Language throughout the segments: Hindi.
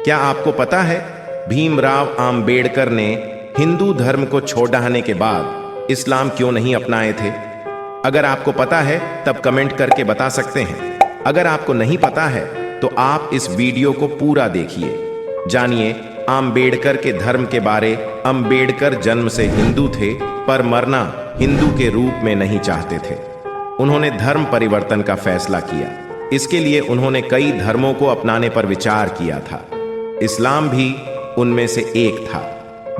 क्या आपको पता है भीमराव आम्बेडकर ने हिंदू धर्म को छोड़ने के बाद इस्लाम क्यों नहीं अपनाए थे? अगर आपको पता है तब कमेंट करके बता सकते हैं। अगर आपको नहीं पता है तो आप इस वीडियो को पूरा देखिए, जानिए आम्बेडकर के धर्म के बारे। आम्बेडकर जन्म से हिंदू थे पर मरना हिंदू के रूप में नहीं चाहते थे। उन्होंने धर्म परिवर्तन का फैसला किया। इसके लिए उन्होंने कई धर्मों को अपनाने पर विचार किया था। इस्लाम भी उनमें से एक था।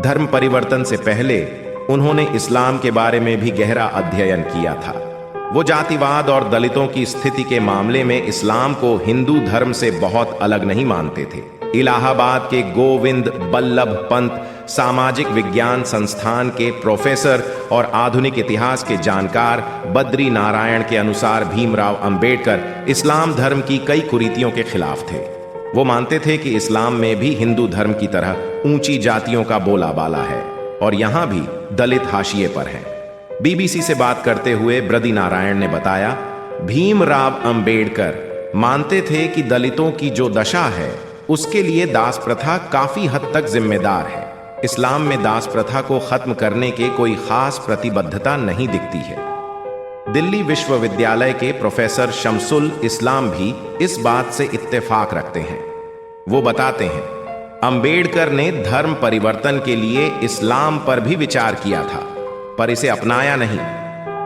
धर्म परिवर्तन से पहले उन्होंने इस्लाम के बारे में भी गहरा अध्ययन किया था। वो जातिवाद और दलितों की स्थिति के मामले में इस्लाम को हिंदू धर्म से बहुत अलग नहीं मानते थे। इलाहाबाद के गोविंद बल्लभ पंत सामाजिक विज्ञान संस्थान के प्रोफेसर और आधुनिक इतिहास के जानकार बद्री नारायण के अनुसार भीमराव अंबेडकर इस्लाम धर्म की कई कुरीतियों के खिलाफ थे। वो मानते थे कि इस्लाम में भी हिंदू धर्म की तरह ऊंची जातियों का बोलाबाला है और यहां भी दलित हाशिए पर हैं। बीबीसी से बात करते हुए बद्री नारायण ने बताया, भीमराव अंबेडकर मानते थे कि दलितों की जो दशा है उसके लिए दास प्रथा काफी हद तक जिम्मेदार है। इस्लाम में दास प्रथा को खत्म करने के कोई खास प्रतिबद्धता नहीं दिखती है। दिल्ली विश्वविद्यालय के प्रोफेसर शमसुल इस्लाम भी इस बात से इत्तेफाक रखते हैं। वो बताते हैं, अंबेडकर ने धर्म परिवर्तन के लिए इस्लाम पर भी विचार किया था पर इसे अपनाया नहीं,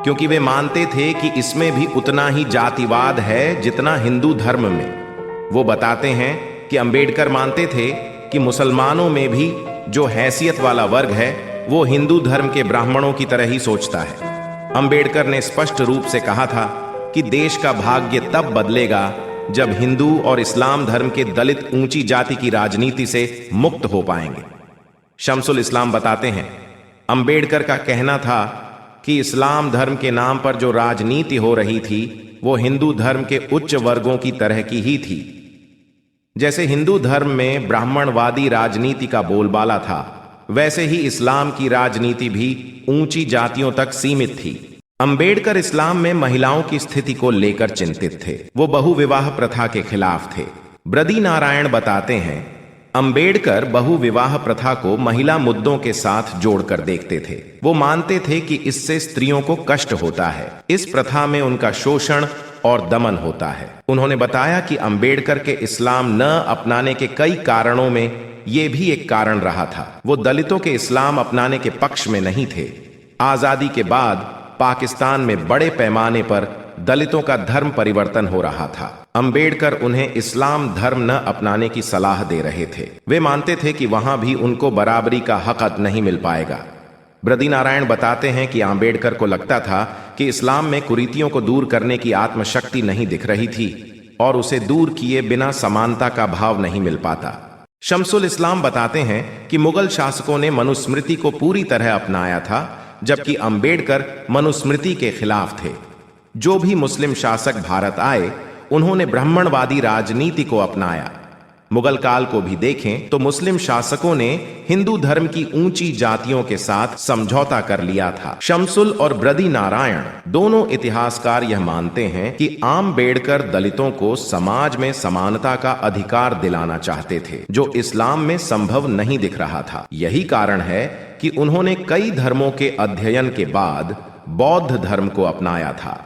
क्योंकि वे मानते थे कि इसमें भी उतना ही जातिवाद है जितना हिंदू धर्म में। वो बताते हैं कि अंबेडकर मानते थे कि मुसलमानों में भी जो हैसियत वाला वर्ग है वो हिंदू धर्म के ब्राह्मणों की तरह ही सोचता है। अंबेडकर ने स्पष्ट रूप से कहा था कि देश का भाग्य तब बदलेगा जब हिंदू और इस्लाम धर्म के दलित ऊंची जाति की राजनीति से मुक्त हो पाएंगे। शमसुल इस्लाम बताते हैं, अंबेडकर का कहना था कि इस्लाम धर्म के नाम पर जो राजनीति हो रही थी वो हिंदू धर्म के उच्च वर्गों की तरह की ही थी। जैसे हिंदू धर्म में ब्राह्मणवादी राजनीति का बोलबाला था, वैसे ही इस्लाम की राजनीति भी ऊंची जातियों तक सीमित थी। अंबेडकर इस्लाम में महिलाओं की स्थिति को लेकर चिंतित थे। वो बहुविवाह प्रथा के खिलाफ थे। बद्री नारायण बताते हैं, अंबेडकर बहुविवाह प्रथा को महिला मुद्दों के साथ जोड़कर देखते थे। वो मानते थे कि इससे स्त्रियों को कष्ट होता है। इस प्रथा में उनका शोषण और दमन होता है। उन्होंने बताया कि अंबेडकर के इस्लाम न अपनाने के कई कारणों में ये भी एक कारण रहा था। वो दलितों के इस्लाम अपनाने के पक्ष में नहीं थे। आजादी के बाद पाकिस्तान में बड़े पैमाने पर दलितों का धर्म परिवर्तन हो रहा था। अंबेडकर उन्हें इस्लाम धर्म न अपनाने की सलाह दे रहे थे। वे मानते थे कि वहां भी उनको बराबरी का हक नहीं मिल पाएगा। बद्री नारायण बताते हैं कि अंबेडकर को लगता था कि इस्लाम में कुरीतियों को दूर करने की आत्मशक्ति नहीं दिख रही थी और उसे दूर किए बिना समानता का भाव नहीं मिल पाता। शमसुल इस्लाम बताते हैं कि मुगल शासकों ने मनुस्मृति को पूरी तरह अपनाया था, जबकि अंबेडकर मनुस्मृति के खिलाफ थे। जो भी मुस्लिम शासक भारत आए उन्होंने ब्राह्मणवादी राजनीति को अपनाया। मुगल काल को भी देखें तो मुस्लिम शासकों ने हिंदू धर्म की ऊंची जातियों के साथ समझौता कर लिया था। शमसुल और बद्री नारायण दोनों इतिहासकार यह मानते हैं कि आम्बेडकर दलितों को समाज में समानता का अधिकार दिलाना चाहते थे, जो इस्लाम में संभव नहीं दिख रहा था। यही कारण है कि उन्होंने कई धर्मों के अध्ययन के बाद बौद्ध धर्म को अपनाया था।